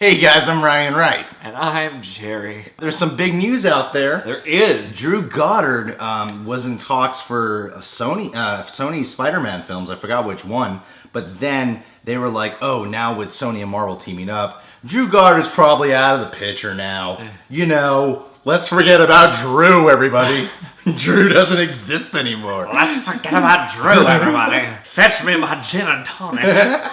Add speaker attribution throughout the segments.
Speaker 1: Hey guys, I'm Ryan Wright.
Speaker 2: And I'm Jerry.
Speaker 1: There's some big news out there.
Speaker 2: There is.
Speaker 1: Drew Goddard was in talks for Sony's Spider-Man films. I forgot which one. But then they were like, oh, now with Sony and Marvel teaming up, Drew Goddard's probably out of the picture now. You know, let's forget about Drew, everybody. Drew doesn't exist anymore.
Speaker 2: Let's forget about Drew, everybody. Fetch me my gin and tonic.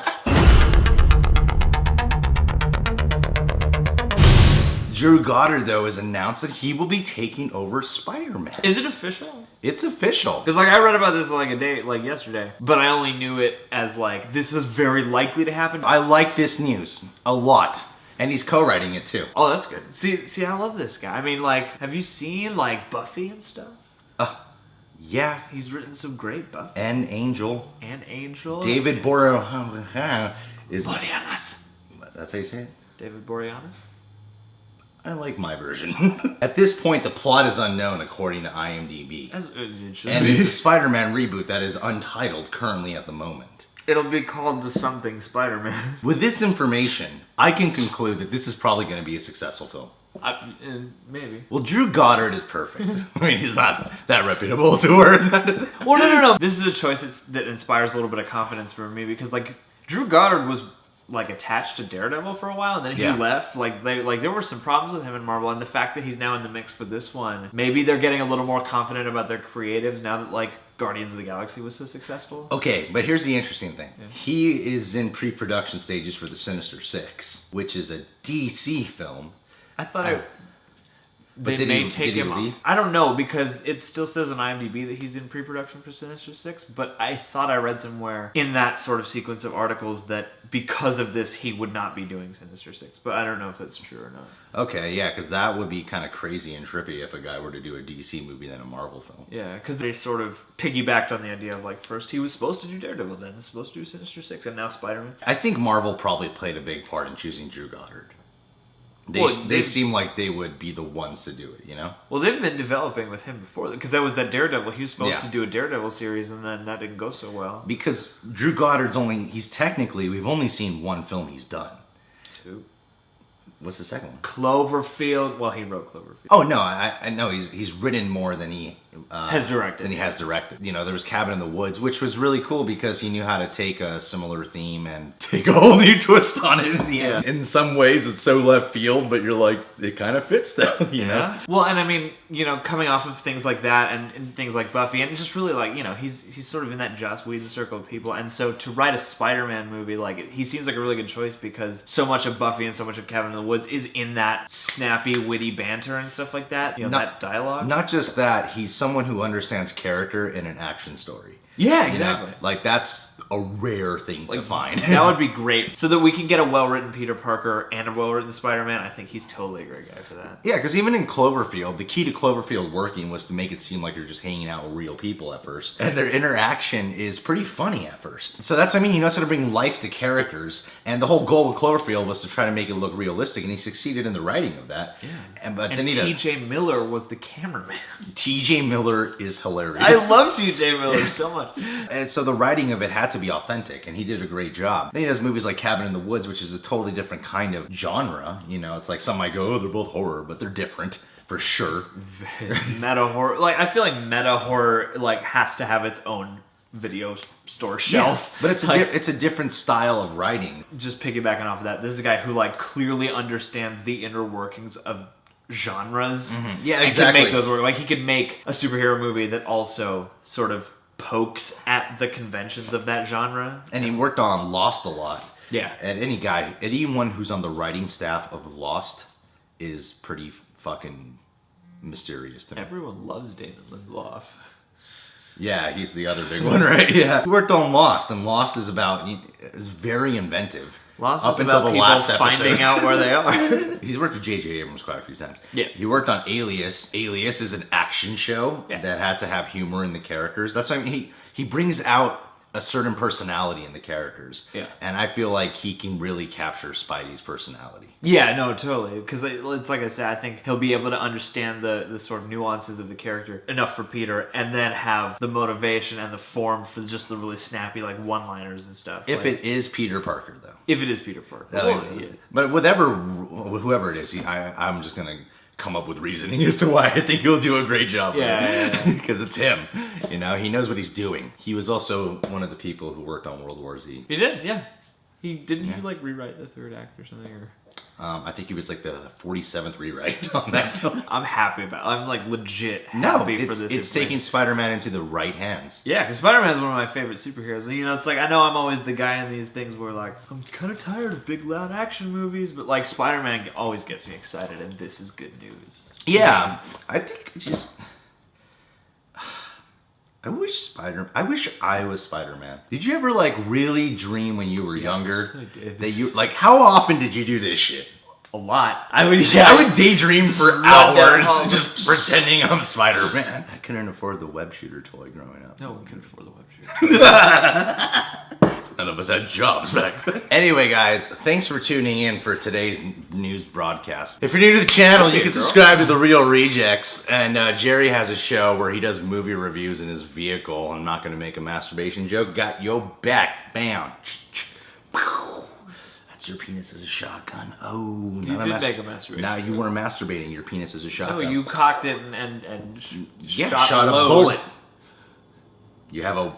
Speaker 1: Drew Goddard, though, has announced that he will be taking over Spider-Man.
Speaker 2: Is it official?
Speaker 1: It's official.
Speaker 2: Because I read about this yesterday, but I only knew it as this is very likely to happen.
Speaker 1: I like this news a lot. And he's co-writing it too.
Speaker 2: Oh, that's good. See, I love this guy. I mean, have you seen Buffy and stuff?
Speaker 1: Yeah.
Speaker 2: He's written some great Buffy.
Speaker 1: And Angel. David Boreanaz is...
Speaker 2: Boreanaz.
Speaker 1: That's how you say it?
Speaker 2: David Boreanaz?
Speaker 1: I like my version. At this point, the plot is unknown according to IMDb. And it's a Spider-Man reboot that is untitled currently at the moment.
Speaker 2: It'll be called The Something Spider-Man.
Speaker 1: With this information, I can conclude that this is probably going to be a successful film.
Speaker 2: Maybe.
Speaker 1: Well, Drew Goddard is perfect. I mean, he's not that reputable to her.
Speaker 2: Well, no. This is a choice that inspires a little bit of confidence for me because, Drew Goddard was attached to Daredevil for a while, and then he left. There were some problems with him in Marvel, and the fact that he's now in the mix for this one, maybe they're getting a little more confident about their creatives now that Guardians of the Galaxy was so successful.
Speaker 1: Okay, but here's the interesting thing. Yeah. He is in pre-production stages for the Sinister 6, which is a DC film.
Speaker 2: I thought they may take him off. I don't know, because it still says on IMDb that he's in pre-production for Sinister 6, but I thought I read somewhere in that sort of sequence of articles that because of this, he would not be doing Sinister 6, but I don't know if that's true or not.
Speaker 1: Okay, yeah, because that would be kind of crazy and trippy if a guy were to do a DC movie than a Marvel film.
Speaker 2: Yeah, because they sort of piggybacked on the idea of, first he was supposed to do Daredevil, then he's supposed to do Sinister 6, and now Spider-Man.
Speaker 1: I think Marvel probably played a big part in choosing Drew Goddard. They seem like they would be the ones to do it, you know?
Speaker 2: Well, they've been developing with him before, because that was that Daredevil. He was supposed to do a Daredevil series, and then that didn't go so well.
Speaker 1: Because Drew Goddard's we've only seen one film he's done.
Speaker 2: 2.
Speaker 1: What's the second one?
Speaker 2: Cloverfield. Well, he wrote Cloverfield.
Speaker 1: Oh, no, I know he's written more than he...
Speaker 2: has directed.
Speaker 1: Than he has directed. You know, there was Cabin in the Woods, which was really cool because he knew how to take a similar theme and take a whole new twist on it in the end. In some ways, it's so left field, but you're like, it kind of fits though, you know?
Speaker 2: Well, and I mean, coming off of things like that and things like Buffy, and just really he's sort of in that Joss Whedon circle of people, and so to write a Spider-Man movie, he seems like a really good choice because so much of Buffy and so much of Cabin in the Woods is in that snappy, witty banter and stuff like that, that dialogue.
Speaker 1: Not just that, he's someone who understands character in an action story.
Speaker 2: Yeah, exactly.
Speaker 1: You know? That's a rare thing to find.
Speaker 2: That would be great. So that we can get a well-written Peter Parker and a well-written Spider-Man, I think he's totally a great guy for that.
Speaker 1: Yeah, because even in Cloverfield, the key to Cloverfield working was to make it seem like you're just hanging out with real people at first. And their interaction is pretty funny at first. So that's what I mean. He knows how to bring life to characters. And the whole goal of Cloverfield was to try to make it look realistic. And he succeeded in the writing of that.
Speaker 2: Yeah.
Speaker 1: And
Speaker 2: T.J. Miller was the cameraman.
Speaker 1: T.J. Miller is hilarious.
Speaker 2: I love T.J. Miller so much.
Speaker 1: And so the writing of it had to be authentic, and he did a great job. Then he does movies like Cabin in the Woods, which is a totally different kind of genre. It's like some might go, oh, they're both horror, but they're different for sure.
Speaker 2: Meta horror, I feel like meta horror has to have its own video store shelf.
Speaker 1: Yeah, but it's a different style of writing.
Speaker 2: Just piggybacking off of that, this is a guy who clearly understands the inner workings of genres.
Speaker 1: Mm-hmm. Yeah, exactly.
Speaker 2: And can make those work. He could make a superhero movie that also sort of pokes at the conventions of that genre.
Speaker 1: And he worked on Lost a lot.
Speaker 2: Yeah.
Speaker 1: And anyone who's on the writing staff of Lost is pretty fucking mysterious to me.
Speaker 2: Everyone loves Damon Lindelof.
Speaker 1: Yeah, he's the other big one, right? Yeah. He worked on Lost, and Lost is very inventive.
Speaker 2: Lost up until the last episode. Finding out where they are.
Speaker 1: He's worked with J.J. Abrams quite a few times.
Speaker 2: Yeah.
Speaker 1: He worked on Alias. Alias is an action show that had to have humor in the characters. That's why he brings out a certain personality in the characters.
Speaker 2: Yeah.
Speaker 1: And I feel like he can really capture Spidey's personality.
Speaker 2: Yeah, no, totally. Because it's like I said, I think he'll be able to understand the sort of nuances of the character enough for Peter, and then have the motivation and the form for just the really snappy like one-liners and stuff.
Speaker 1: If
Speaker 2: like,
Speaker 1: it is Peter Parker, though.
Speaker 2: if it is Peter Parker. Yeah.
Speaker 1: But whoever it is, I'm just gonna come up with reasoning as to why I think he'll do a great job.
Speaker 2: Yeah.
Speaker 1: Because it's him. You know, he knows what he's doing. He was also one of the people who worked on World War Z.
Speaker 2: He did, yeah. He like rewrite the third act or something, or
Speaker 1: I think he was like the 47th rewrite on that film.
Speaker 2: I'm happy about it. I'm like legit happy for this.
Speaker 1: It's taking Spider-Man into the right hands.
Speaker 2: Yeah, because Spider-Man is one of my favorite superheroes. You know, it's like, I know I'm always the guy in these things where like, I'm kind of tired of big loud action movies, but like Spider-Man always gets me excited, and this is good news.
Speaker 1: Yeah, I think it's just... I wish I was Spider-Man. Did you ever like really dream when you were younger?
Speaker 2: I did.
Speaker 1: That you like how often did you do this shit?
Speaker 2: A lot. I would
Speaker 1: daydream for
Speaker 2: Run down
Speaker 1: hours
Speaker 2: home.
Speaker 1: just pretending I'm Spider-Man. I couldn't afford the web shooter toy growing up.
Speaker 2: No one could afford the web shooter.
Speaker 1: None of us had jobs back then. Anyway, guys, thanks for tuning in for today's news broadcast. If you're new to the channel, you can subscribe to The Real Rejects. And Jerry has a show where he does movie reviews in his vehicle. I'm not going to make a masturbation joke. Got your back. Bam. That's your penis as a shotgun. Oh,
Speaker 2: You did make a masturbation.
Speaker 1: Now you weren't masturbating. Your penis is a shotgun.
Speaker 2: No, you cocked it and
Speaker 1: shot a
Speaker 2: load.
Speaker 1: bullet. You have a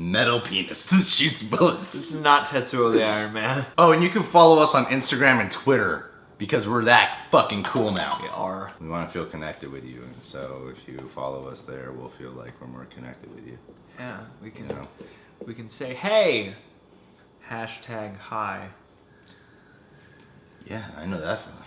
Speaker 1: metal penis that shoots bullets.
Speaker 2: This is not Tetsuo the Iron Man.
Speaker 1: Oh, and you can follow us on Instagram and Twitter because we're that fucking cool now.
Speaker 2: We are.
Speaker 1: We want to feel connected with you, so if you follow us there, we'll feel like we're more connected with you.
Speaker 2: Yeah, we can.
Speaker 1: You know?
Speaker 2: We can say, hey, #hi.
Speaker 1: Yeah, I know that feeling.